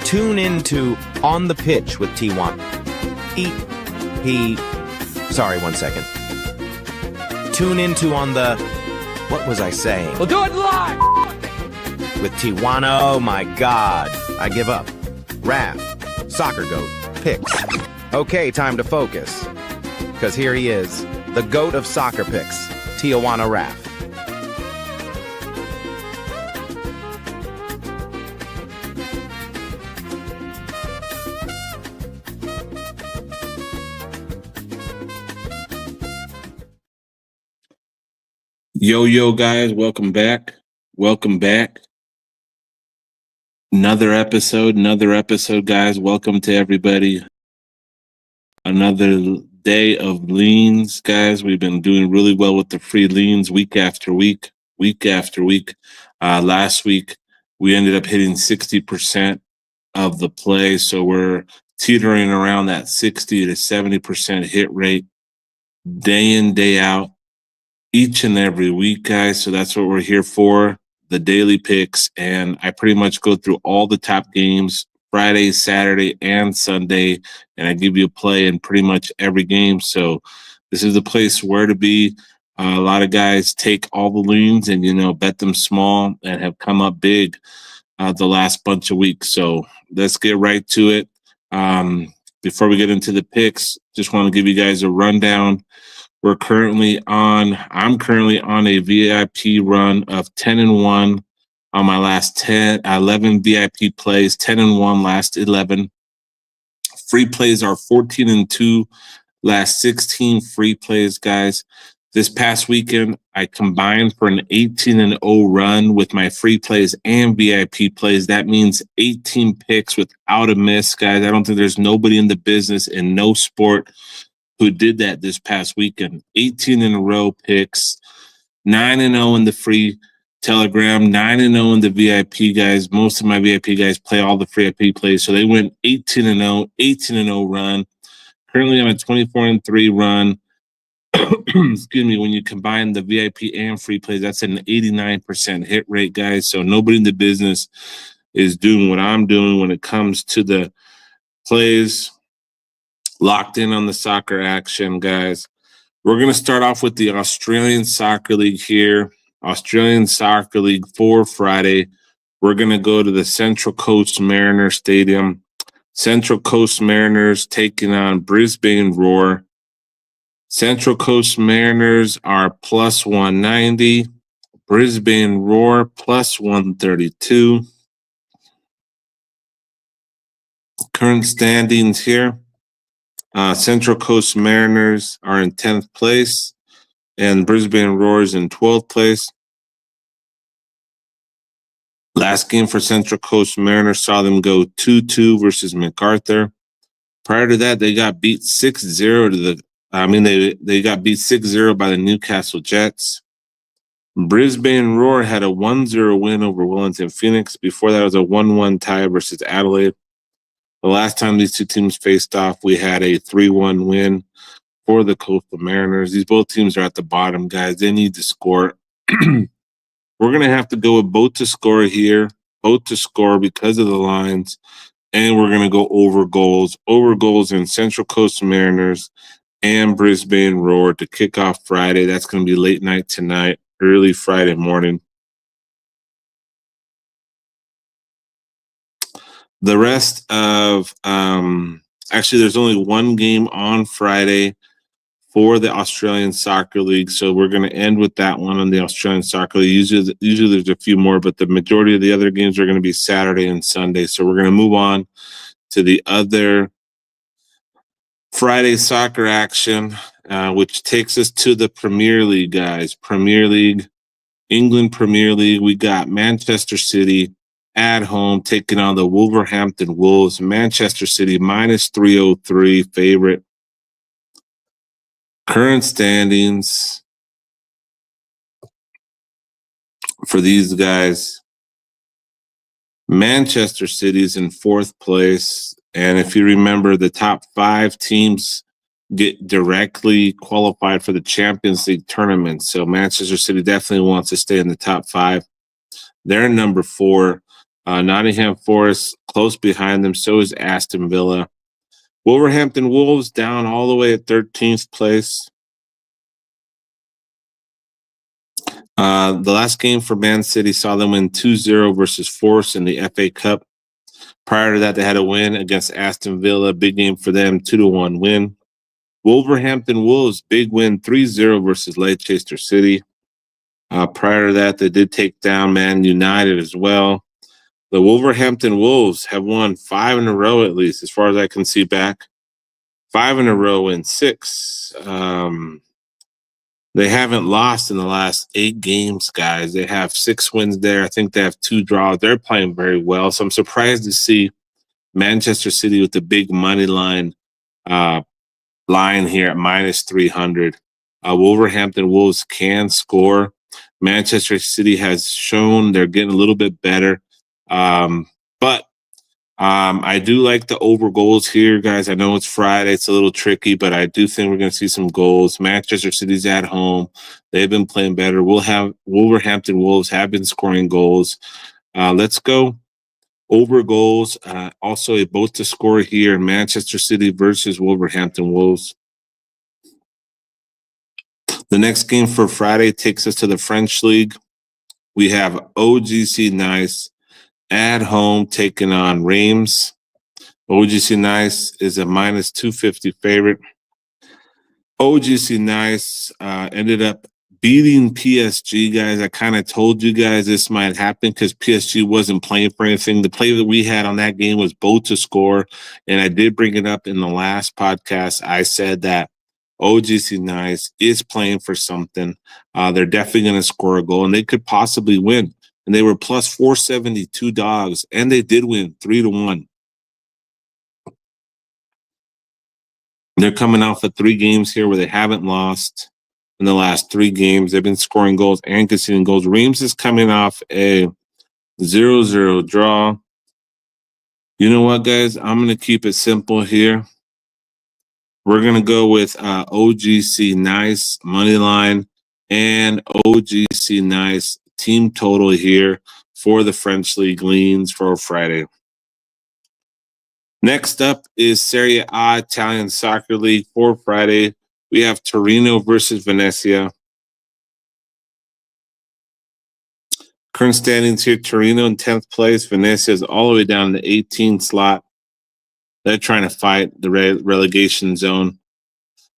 Tune into On the Pitch with Tijuana. Sorry, 1 second. Tune into On the... What was I saying? We'll do it live! With Tijuana, oh my God. I give up. Raf, Soccer Goat, Picks. Okay, time to focus. Because here he is, the GOAT of soccer picks, Tijuana Raf. Yo, guys, welcome back. Another episode, guys. Welcome to everybody. Another day of leans, guys. We've been doing really well with the free leans week after week. Last week, we ended up hitting 60% of the play, so we're teetering around that 60 to 70% hit rate day in, day out, each and every week, guys. So that's what we're here for, the daily picks. And I pretty much go through all the top games, Friday, Saturday, and Sunday, and I give you a play in pretty much every game. So this is the place where to be. A lot of guys take all the leans and, bet them small and have come up big the last bunch of weeks. So let's get right to it. Before we get into the picks, just want to give you guys a rundown. I'm currently on a VIP run of 10-1 on my last 11 VIP plays, 10-1 last 11. Free plays are 14-2 last 16 free plays, guys. This past weekend, I combined for an 18-0 run with my free plays and VIP plays. That means 18 picks without a miss, guys. I don't think there's nobody in the business in no sport who did that this past weekend. 18 in a row picks, 9-0 in the free Telegram, 9-0 in the VIP, guys. Most of my VIP guys play all the free VIP plays, so they went 18-0 run. Currently on a 24-3 run. Excuse me, when you combine the VIP and free plays, that's an 89% hit rate, guys. So nobody in the business is doing what I'm doing when it comes to the plays. Locked in on the soccer action, guys. We're going to start off with the Australian Soccer League here. Australian Soccer League for Friday. We're going to go to the Central Coast Mariners Stadium. Central Coast Mariners taking on Brisbane Roar. Central Coast Mariners are plus 190. Brisbane Roar plus 132. Current standings here. Central Coast Mariners are in 10th place, and Brisbane Roars in 12th place. Last game for Central Coast Mariners saw them go 2-2 versus MacArthur. Prior to that, they got beat 6-0 they got beat 6-0 by the Newcastle Jets. Brisbane Roar had a 1-0 win over Wellington Phoenix. Before that, it was a 1-1 tie versus Adelaide. The last time these two teams faced off, we had a 3-1 win for the Coastal Mariners. These both teams are at the bottom, guys. They need to score. We're going to have to go with both to score here, both to score because of the lines, and we're going to go over goals in Central Coast Mariners and Brisbane Roar to kick off Friday. That's going to be late night tonight, early Friday morning. The rest of actually, there's only one game on Friday for the Australian Soccer League, so we're going to end with that one on the Australian Soccer League. Usually there's a few more, but the majority of the other games are going to be Saturday and Sunday. So we're going to move on to the other Friday soccer action, which takes us to the Premier League, guys. England Premier League. We got Manchester City at home taking on the Wolverhampton Wolves. Manchester City minus 303 favorite. Current standings for these guys. Manchester City is in 4th place. And if you remember, the top 5 teams get directly qualified for the Champions League tournament. So Manchester City definitely wants to stay in the top 5. They're number 4. Nottingham Forest close behind them. So is Aston Villa. Wolverhampton Wolves down all the way at 13th place. The last game for Man City saw them win 2-0 versus Forest in the FA Cup. Prior to that, they had a win against Aston Villa. Big game for them, 2-1 win. Wolverhampton Wolves, big win, 3-0 versus Leicester City. Prior to that, they did take down Man United as well. The Wolverhampton Wolves have won 5 in a row, at least, as far as I can see back. 5 in a row in 6. They haven't lost in the last 8 games, guys. They have 6 wins there. I think they have 2 draws. They're playing very well. So I'm surprised to see Manchester City with the big money line here at minus 300. Wolverhampton Wolves can score. Manchester City has shown they're getting a little bit better. But I do like the over goals here, guys. I know it's Friday. It's a little tricky, but I do think we're going to see some goals. Manchester City's at home. They've been playing better. Wolverhampton Wolves have been scoring goals. Let's go over goals. Also, a both to score here. Manchester City versus Wolverhampton Wolves. The next game for Friday takes us to the French League. We have OGC Nice at home taking on Reims. OGC Nice is a minus 250 favorite. OGC Nice ended up beating PSG, guys. I kind of told you guys this might happen because PSG wasn't playing for anything. The play that we had on that game was both to score. And I did bring it up in the last podcast. I said that OGC Nice is playing for something. They're definitely going to score a goal and they could possibly win. And they were plus 472 dogs, and they did win 3-1. They're coming off of 3 games here where they haven't lost in the last 3 games. They've been scoring goals and conceding goals. Reims is coming off a 0-0 draw. You know what, guys? I'm going to keep it simple here. We're going to go with OGC Nice money line and OGC Nice team total here for the French League leans for Friday. Next up is Serie A Italian Soccer League for Friday. We have Torino versus Venezia. Current standings here, Torino in 10th place. Venezia is all the way down in the 18th slot. They're trying to fight the relegation zone.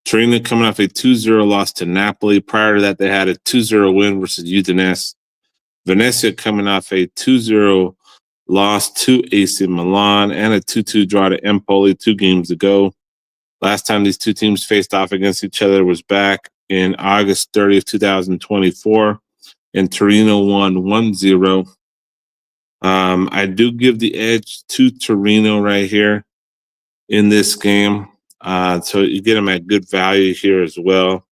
Torino coming off a 2-0 loss to Napoli. Prior to that, they had a 2-0 win versus Udinese. Venezia coming off a 2-0 loss to AC Milan and a 2-2 draw to Empoli 2 games ago. Last time these 2 teams faced off against each other was back in August 30th, 2024, and Torino won 1-0. I do give the edge to Torino right here in this game. So you get them at good value here as well.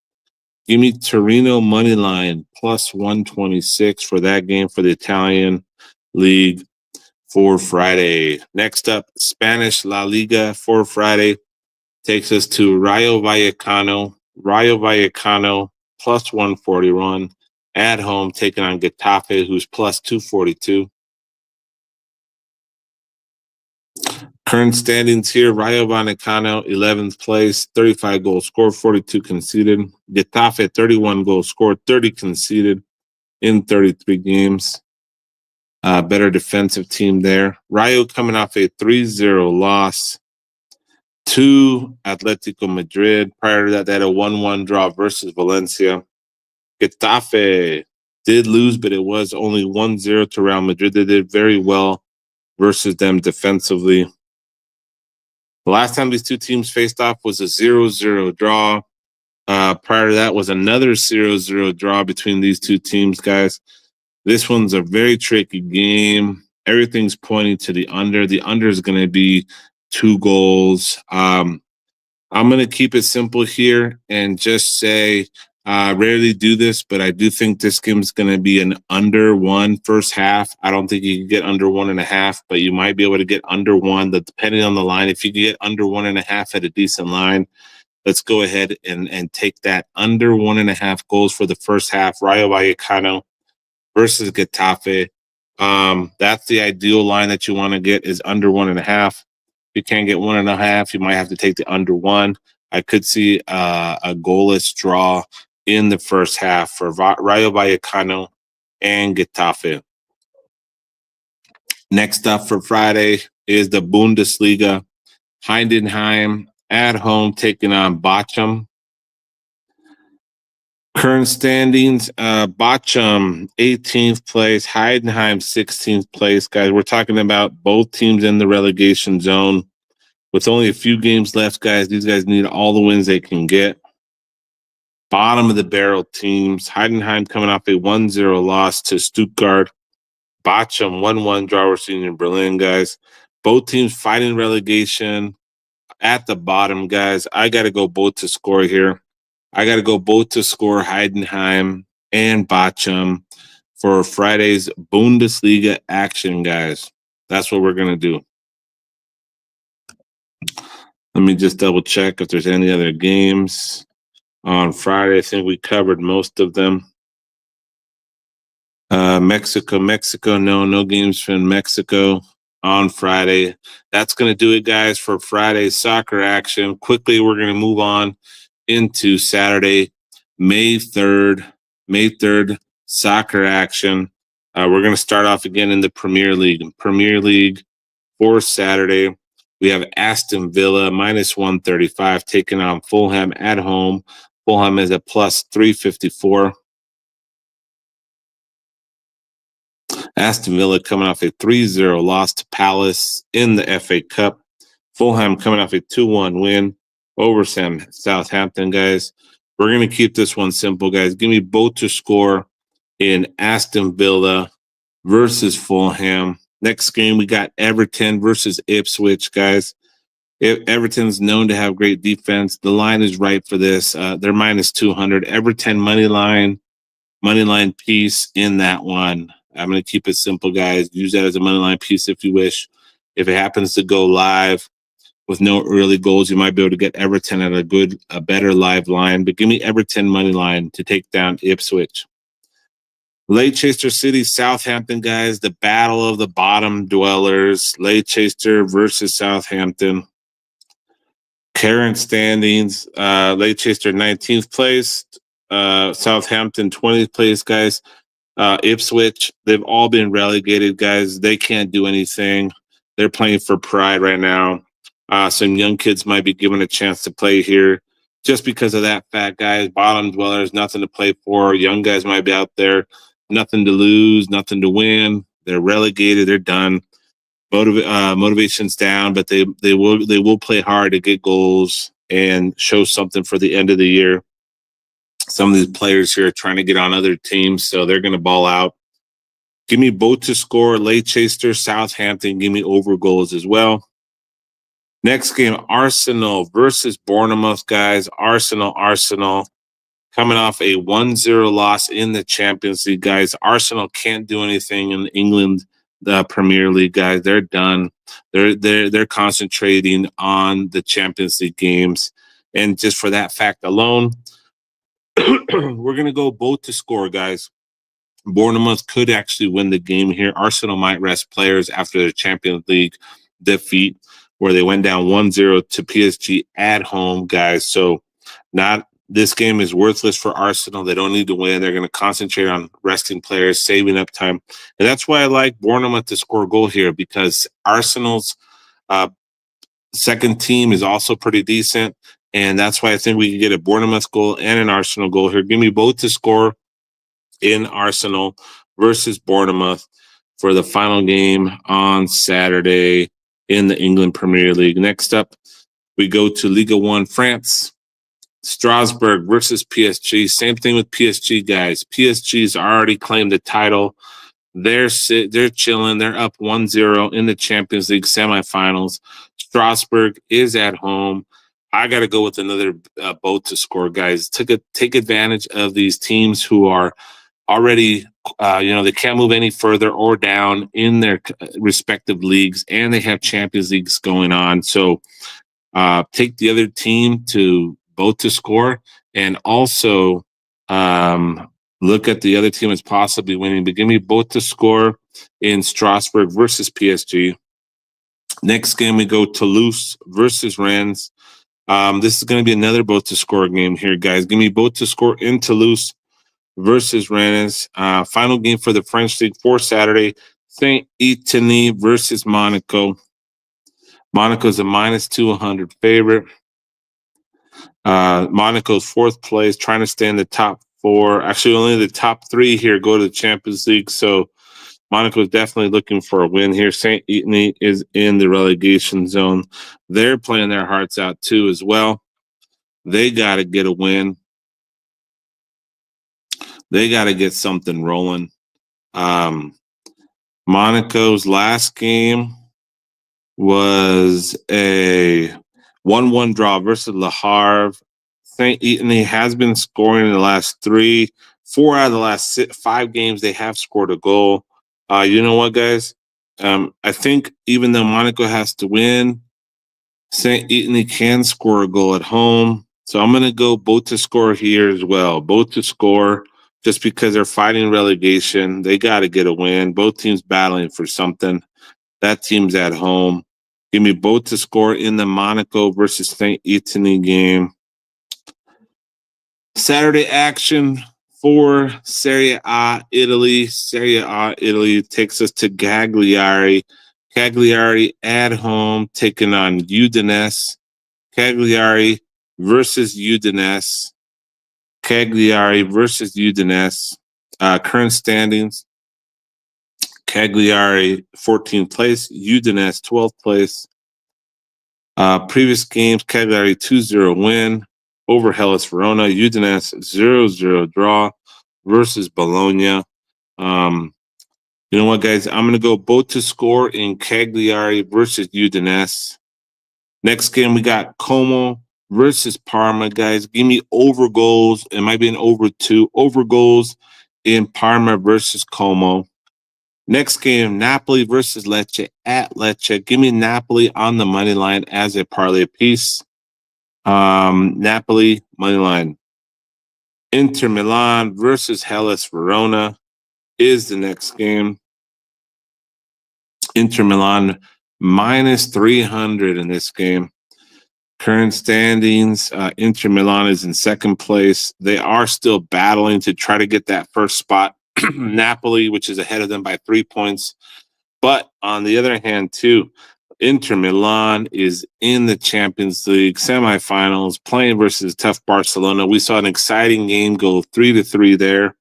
Give me Torino money line plus 126 for that game for the Italian League for Friday. Next up, Spanish La Liga for Friday takes us to Rayo Vallecano. Rayo Vallecano plus 141 at home taking on Getafe, who's plus 242. Current standings here, Rayo Vallecano, 11th place, 35 goals scored, 42 conceded. Getafe, 31 goals scored, 30 conceded in 33 games. Better defensive team there. Rayo coming off a 3-0 loss to Atletico Madrid. Prior to that, they had a 1-1 draw versus Valencia. Getafe did lose, but it was only 1-0 to Real Madrid. They did very well versus them defensively. The last time these 2 teams faced off was a 0-0 draw. Prior to that was another 0-0 draw between these 2 teams, guys. This one's a very tricky game. Everything's pointing to the under. The under is going to be 2 goals. I'm going to keep it simple here and just say, rarely do this, but I do think this game's going to be an under 1 first half. I don't think you can get under 1.5, but you might be able to get under 1. That depending on the line. If you can get under 1.5 at a decent line, let's go ahead and take that under 1.5 goals for the first half. Rayo Vallecano versus Getafe That's the ideal line that you want to get is under 1.5. If you can't get 1.5, you might have to take the under 1. I could see a goalless draw in the first half for Rayo Vallecano and Getafe. Next up for Friday is the Bundesliga. Heidenheim at home taking on Bochum. Current standings, Bochum 18th place, Heidenheim 16th place. Guys, we're talking about both teams in the relegation zone. With only a few games left, guys, these guys need all the wins they can get. Bottom of the barrel teams, Heidenheim coming off a 1-0 loss to Stuttgart. Bochum 1-1 draw we're seeing in Berlin, guys. Both teams fighting relegation at the bottom, guys. I got to go both to score here. I got to go both to score Heidenheim and Bochum for Friday's Bundesliga action, guys. That's what we're going to do. Let me just double check if there's any other games on Friday. I think we covered most of them. Mexico. No games from Mexico on Friday. That's going to do it, guys, for Friday's soccer action. Quickly, we're going to move on into Saturday, May 3rd, soccer action. We're going to start off again in the Premier League. Premier League for Saturday, we have Aston Villa minus 135 taking on Fulham at home. Fulham is a plus 354. Aston Villa coming off a 3-0 loss to Palace in the FA Cup. Fulham coming off a 2-1 win over Southampton, guys. We're going to keep this one simple, guys. Give me both to score in Aston Villa versus Fulham. Next game, we got Everton versus Ipswich, guys. Everton's known to have great defense. The line is right for this. They're minus 200. Everton money line piece in that one. I'm going to keep it simple, guys. Use that as a money line piece if you wish. If it happens to go live with no early goals, you might be able to get Everton at a better live line. But give me Everton money line to take down Ipswich. Leicester City, Southampton, guys. The battle of the bottom dwellers. Leicester versus Southampton. Current standings, Leicester 19th place, Southampton 20th place, guys. Ipswich, they've all been relegated, guys. They can't do anything. They're playing for pride right now. Some young kids might be given a chance to play here just because of that fact, guys. Bottom dwellers, nothing to play for. Young guys might be out there, nothing to lose, nothing to win. They're relegated. They're done. Motivation's down, but they will play hard to get goals and show something for the end of the year. Some of these players here are trying to get on other teams, so they're going to ball out. Give me both to score. Leicester, Southampton. Give me over goals as well. Next game, Arsenal versus Bournemouth, guys. Arsenal. Coming off a 1-0 loss in the Champions League, guys. Arsenal can't do anything in England, the Premier League, guys. They're done. They're concentrating on the Champions League games. And just for that fact alone, we're going to go both to score, guys. Bournemouth could actually win the game here. Arsenal might rest players after their Champions League defeat where they went down 1-0 to PSG at home, guys. So this game is worthless for Arsenal. They don't need to win. They're going to concentrate on resting players, saving up time. And that's why I like Bournemouth to score a goal here, because Arsenal's second team is also pretty decent. And that's why I think we can get a Bournemouth goal and an Arsenal goal here. Give me both to score in Arsenal versus Bournemouth for the final game on Saturday in the England Premier League. Next up, we go to Ligue 1 France. Strasbourg versus PSG. Same thing with PSG, guys. PSG's already claimed the title. They're chilling. They're up 1-0 in the Champions League semifinals. Strasbourg is at home. I got to go with another boat to score, guys. Take advantage of these teams who are already, they can't move any further or down in their respective leagues, and they have Champions Leagues going on. So take the other team to both to score, and also look at the other team as possibly winning, but give me both to score in Strasbourg versus PSG. Next game, we go Toulouse versus Rennes. This is going to be another both to score game here, guys. Give me both to score in Toulouse versus Rennes. Final game for the French League for Saturday. Saint Etienne versus Monaco. Monaco's a minus 200 favorite. Monaco's fourth place, trying to stay in the top four. Actually, only the top three here go to the Champions League. So Monaco is definitely looking for a win here. Saint Etienne is in the relegation zone. They're playing their hearts out too as well. They got to get a win. They got to get something rolling. Monaco's last game was a 1-1 draw versus Le Havre. Saint Etienne has been scoring in the last 4 out of the last 5 games. They have scored a goal. You know what, guys? I think even though Monaco has to win, Saint Etienne can score a goal at home. So I'm going to go both to score here as well. Both to score just because they're fighting relegation. They got to get a win. Both teams battling for something. That team's at home. Give me both to score in the Monaco versus Saint Etienne game. Saturday action for Serie A Italy. Serie A Italy takes us to Cagliari. Cagliari at home taking on Udinese. Cagliari versus Udinese. Cagliari versus Udinese. Current standings. Cagliari 14th place. Udinese 12th place. Previous games, Cagliari 2-0 win over Hellas Verona. Udinese 0-0 draw versus Bologna. You know what, guys? I'm going to go both to score in Cagliari versus Udinese. Next game, we got Como versus Parma, guys. Give me over goals. It might be an over 2. Over goals in Parma versus Como. Next game, Napoli versus Lecce at Lecce. Give me Napoli on the money line as a parlay piece. Napoli money line. Inter Milan versus Hellas Verona is the next game. Inter Milan minus 300 in this game. Current standings, Inter Milan is in second place. They are still battling to try to get that first spot. Napoli, which is ahead of them by 3 points. But on the other hand, too, Inter Milan is in the Champions League semifinals, playing versus tough Barcelona. We saw an exciting game go 3-3 there.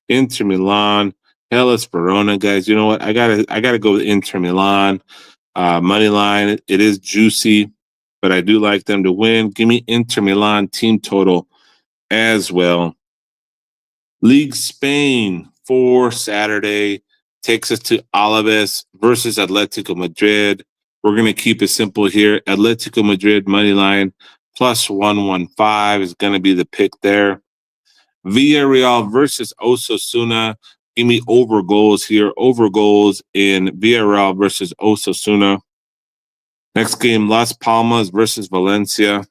Inter Milan, Hellas Verona, guys. You know what? I gotta go with Inter Milan. Money line, it is juicy, but I do like them to win. Give me Inter Milan team total as well. League Spain for Saturday takes us to Alaves versus Atletico Madrid. We're going to keep it simple here. Atletico Madrid money line plus 115 is going to be the pick there. Villarreal versus Osasuna. Give me over goals here. Over goals in Villarreal versus Osasuna. Next game, Las Palmas versus Valencia.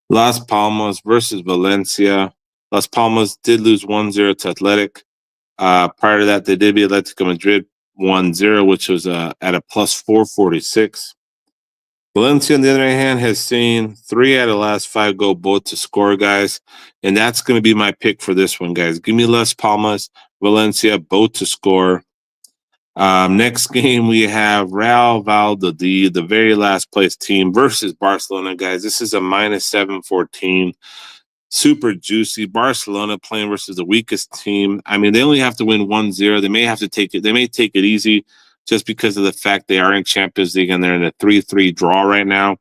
Las Palmas versus Valencia. Las Palmas did lose 1-0 to Athletic. Prior to that, they did beat Atletico Madrid 1-0, which was at a plus 446. Valencia, on the other hand, has seen 3 out of the last 5 go both to score, guys. And that's going to be my pick for this one, guys. Give me Las Palmas, Valencia, both to score. Next game, we have Real Valladolid, the very last place team, versus Barcelona, guys. This is a minus 714. Super juicy. Barcelona playing versus the weakest team. I mean, they only have to win 1-0. They may have to take it. They may take it easy just because of the fact they are in Champions League and they're in a 3-3 draw right now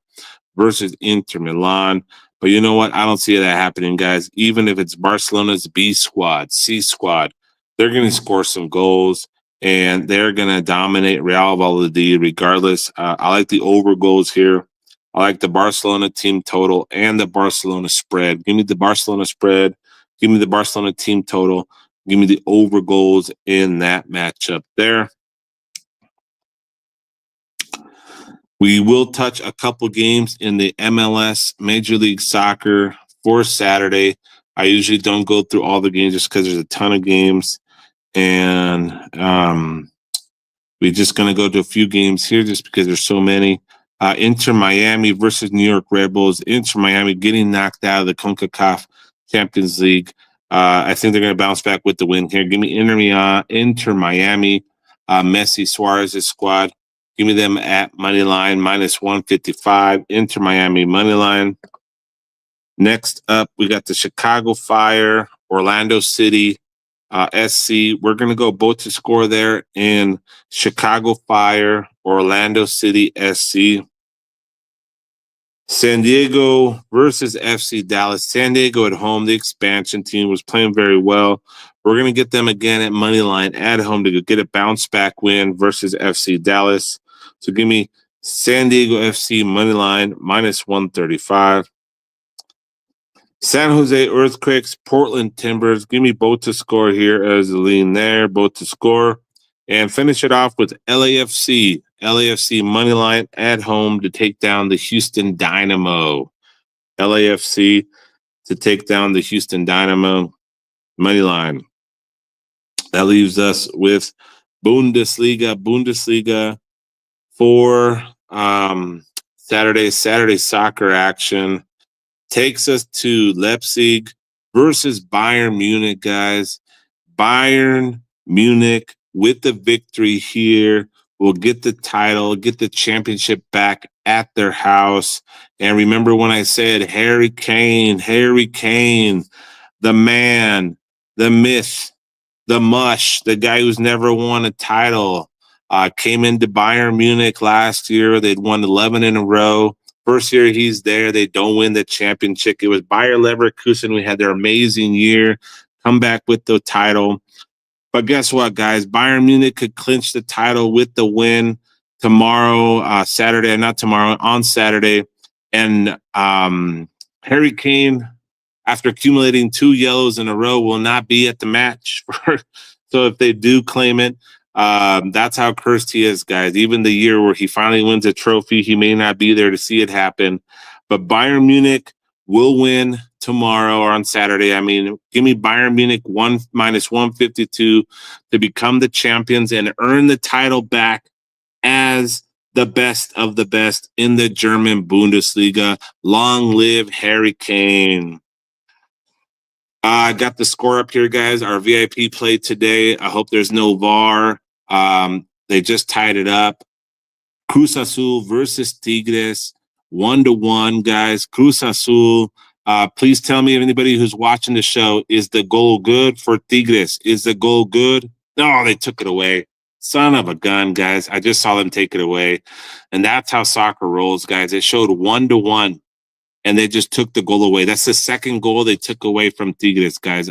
versus Inter Milan. But you know what? I don't see that happening, guys. Even if it's Barcelona's B squad, C squad, they're going to score some goals and they're going to dominate Real Valladolid regardless. I like the over goals here. I like the Barcelona team total and the Barcelona spread. Give me the Barcelona spread. Give me the Barcelona team total. Give me the over goals in that matchup there. We will touch a couple games in the MLS Major League Soccer for Saturday. I usually don't go through all the games just because there's a ton of games. And we're just going to go to a few games here just because there's so many. Inter Miami versus New York Red Bulls. Inter Miami getting knocked out of the CONCACAF Champions League. I think they're going to bounce back with the win here. Give me Inter Miami, Messi, Suarez's squad. Give me them at money line minus 155. Inter Miami money line. Next up, we got the Chicago Fire, Orlando City, SC. We're going to go both to score there in Chicago Fire, Orlando City, SC. San Diego versus FC Dallas. San Diego at home, the expansion team was playing very well. We're going to get them again at money line at home to get a bounce back win versus FC Dallas. So give me San Diego FC money line minus 135. San Jose Earthquakes, Portland Timbers. Give me both to score here as the lean there, both to score. And finish it off with LAFC. LAFC money line at home to take down the Houston Dynamo. LAFC to take down the Houston Dynamo money line. That leaves us with Bundesliga. Bundesliga for Saturday soccer action. Takes us to Leipzig versus Bayern Munich, guys. Bayern Munich with the victory here will get the title, get the championship back at their house. And remember when I said Harry Kane, the man, the myth, the mush, the guy who's never won a title, came into Bayern Munich last year. They'd won 11 in a row. First year he's there, they don't win the championship. It was Bayer Leverkusen. We had their amazing year, come back with the title. But guess what, guys? Bayern Munich could clinch the title with the win tomorrow, Saturday, not tomorrow, on Saturday. And Harry Kane, after accumulating 2 yellows in a row, will not be at the match. So if they do claim it, that's how cursed he is, guys. Even the year where he finally wins a trophy, he may not be there to see it happen. But Bayern Munich will win tomorrow or on Saturday. I mean, give me Bayern Munich minus 152 to become the champions and earn the title back as the best of the best in the German Bundesliga. Long live Harry Kane. I got the score up here, guys. Our VIP played today. I hope there's no VAR. They just tied it up. Cruz Azul versus Tigres, 1-1, guys. Cruz Azul. Please tell me if anybody who's watching the show, is the goal good for Tigres? Is the goal good? No, they took it away. Son of a gun, guys. I just saw them take it away. And that's how soccer rolls, guys. It showed 1-1. And they just took the goal away. That's the second goal they took away from Tigres, guys.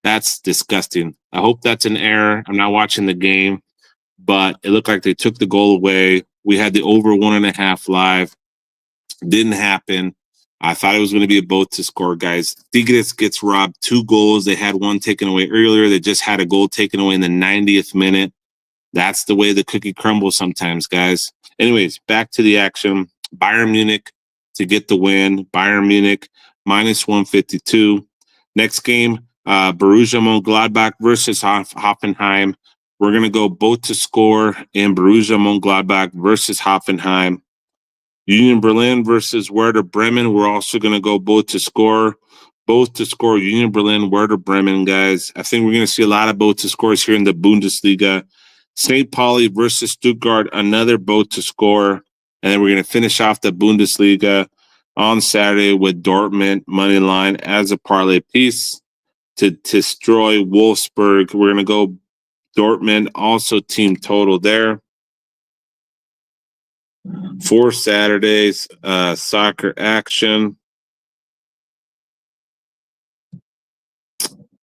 That's disgusting. I hope that's an error. I'm not watching the game, but it looked like they took the goal away. We had the over 1.5 live. Didn't happen. I thought it was going to be a both to score, guys. Tigres gets robbed 2 goals. They had one taken away earlier. They just had a goal taken away in the 90th minute. That's the way the cookie crumbles sometimes, guys. Anyways, back to the action. Bayern Munich to get the win. Bayern Munich minus 152. Next game, Borussia Mönchengladbach versus Hoffenheim. We're going to go both to score in Borussia Mönchengladbach versus Hoffenheim. Union Berlin versus Werder Bremen. We're also going to go both to score. Both to score, Union Berlin, Werder Bremen, guys. I think we're going to see a lot of both to scores here in the Bundesliga. St. Pauli versus Stuttgart, another both to score. And then we're going to finish off the Bundesliga on Saturday with Dortmund money line as a parlay piece to destroy Wolfsburg. We're going to go Dortmund, also team total there. For Saturday's soccer action.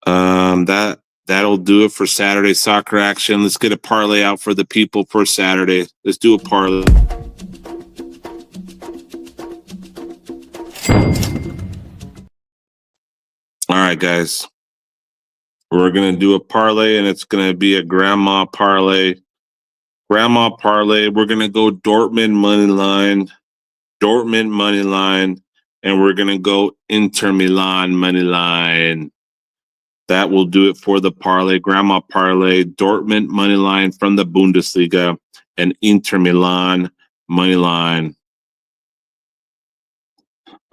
That'll do it for Saturday soccer action. Let's get a parlay out for the people for Saturday. Let's do a parlay. All right, guys. We're going to do a parlay, and it's going to be a grandma parlay. Grandma parlay. We're going to go Dortmund money line. Dortmund money line. and we're going to go Inter Milan money line. That will do it for the parlay. Grandma parlay, Dortmund money line from the Bundesliga, and Inter Milan money line.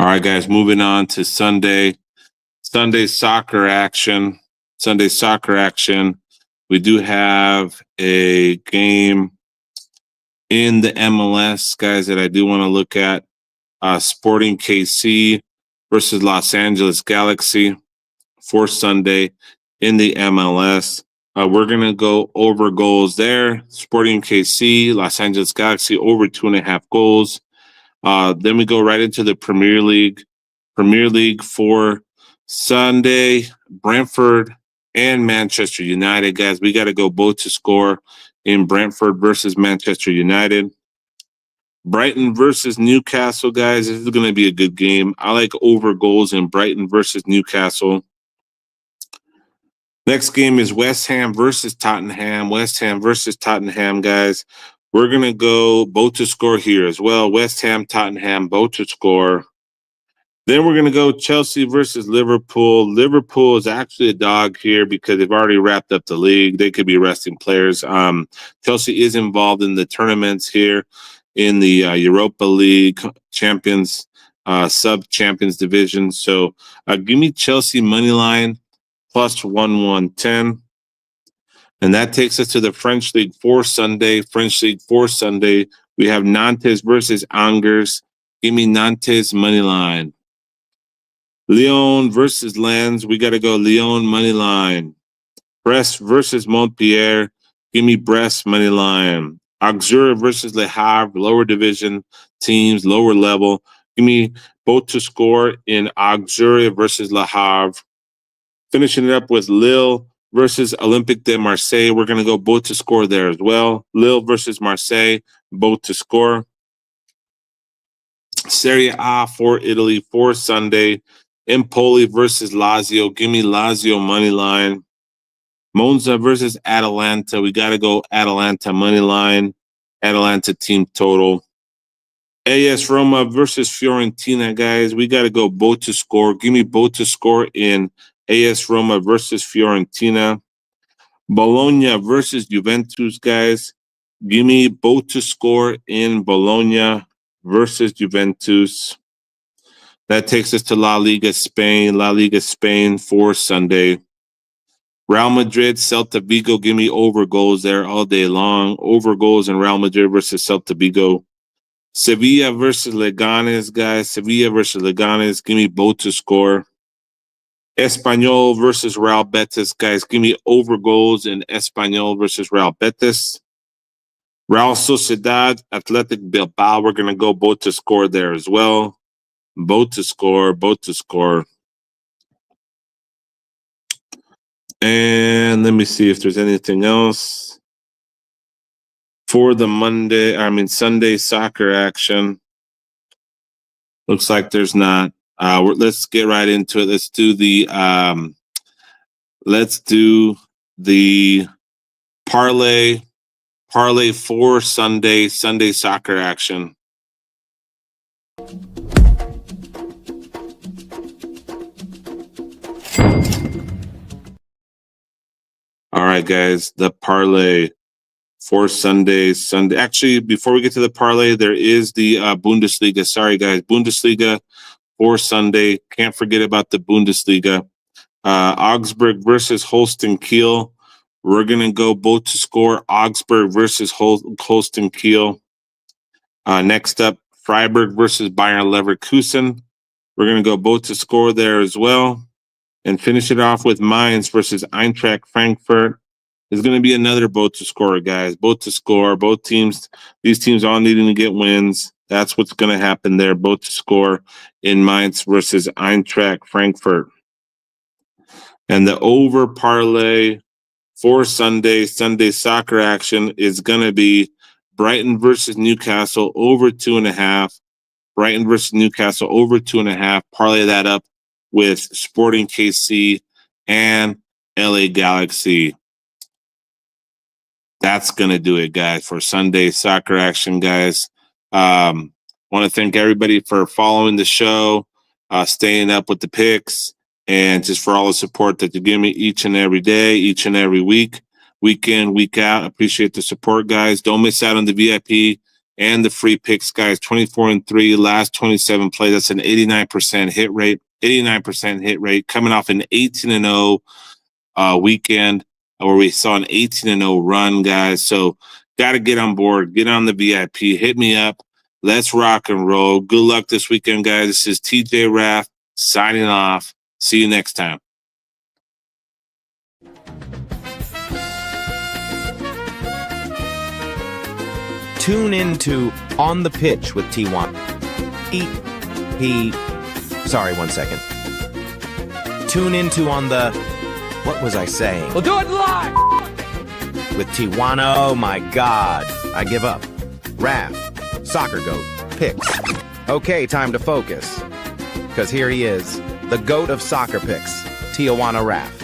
All right, guys, moving on to Sunday soccer action. Sunday soccer action. We do have a game in the MLS, guys, that I do want to look at. Sporting KC versus Los Angeles Galaxy for Sunday in the MLS. We're going to go over goals there. Sporting KC, Los Angeles Galaxy over 2.5 goals. Then we go right into the Premier League. Premier League for Sunday, Brentford and Manchester United, guys. We got to go both to score in Brentford versus Manchester United. Brighton versus Newcastle, guys. This is going to be a good game. I like over goals in Brighton versus Newcastle. Next game is West Ham versus Tottenham. West Ham versus Tottenham, guys. We're going to go both to score here as well. West Ham, Tottenham, both to score. Then we're going to go Chelsea versus Liverpool. Liverpool is actually a dog here because they've already wrapped up the league. They could be resting players. Chelsea is involved in the tournaments here in the Europa League Champions, Sub-Champions Division. So give me Chelsea money line plus 110. And that takes us to the French League for Sunday. French League for Sunday. We have Nantes versus Angers. Give me Nantes money line. Lyon versus Lens. We got to go Lyon money line. Brest versus Montpellier. Give me Brest money line. Auxerre versus Le Havre. Lower division teams, lower level. Give me both to score in Auxerre versus Le Havre. Finishing it up with Lille versus Olympique de Marseille. We're going to go both to score there as well. Lille versus Marseille, both to score. Serie A for Italy for Sunday. Empoli versus Lazio. Give me Lazio money line. Monza versus Atalanta. We got to go Atalanta money line. Atalanta team total. AS Roma versus Fiorentina, guys. We got to go both to score. Give me both to score in AS Roma versus Fiorentina. Bologna versus Juventus, guys. Give me both to score in Bologna versus Juventus. That takes us to La Liga Spain. La Liga Spain for Sunday. Real Madrid, Celta Vigo. Give me over goals there all day long. Over goals in Real Madrid versus Celta Vigo. Sevilla versus Leganes, guys. Sevilla versus Leganes. Give me both to score. Espanyol versus Real Betis, guys. Give me over goals in Espanyol versus Real Betis. Real Sociedad, Athletic Bilbao. We're going to go both to score there as well. Both to score, both to score. And let me see if there's anything else for the Sunday soccer action. Looks like there's not. Let's get right into it. Let's do the parlay for Sunday soccer action. All right, guys, the parlay for Sunday. Actually, before we get to the parlay, there is the Bundesliga. Sorry, guys, Bundesliga for Sunday. Can't forget about the Bundesliga. Augsburg versus Holstein Kiel. We're going to go both to score Augsburg versus Holstein Kiel. Next up, Freiburg versus Bayern Leverkusen. We're going to go both to score there as well. And finish it off with Mainz versus Eintracht Frankfurt. There's going to be another both to score, guys. Both to score. Both teams, these teams all needing to get wins. That's what's going to happen there. Both to score in Mainz versus Eintracht Frankfurt. And the over parlay for Sunday soccer action is going to be Brighton versus Newcastle over 2.5. Brighton versus Newcastle over 2.5. Parlay that up with Sporting KC and LA Galaxy. That's going to do it, guys, for Sunday soccer action, guys. Want to thank everybody for following the show. staying up with the picks, and just for all the support that you give me each and every day, each and every week, week in, week out. Appreciate the support, guys. Don't miss out on the VIP and the free picks, guys. 24-3, last 27 plays. That's an 89% hit rate. 89% hit rate, coming off an 18-0 weekend where we saw an 18-0 run, guys. So got to get on board, get on the VIP, hit me up. Let's rock and roll. Good luck this weekend, guys. This is TJ Raf signing off. See you next time. Tune into On the Pitch with Tijuana. Sorry, 1 second. Tune into On the... What was I saying? We'll do it live! With Tijuana, oh my God. I give up. Raf, Soccer Goat, picks. Okay, time to focus. Because here he is, the GOAT of soccer picks, Tijuana Raf.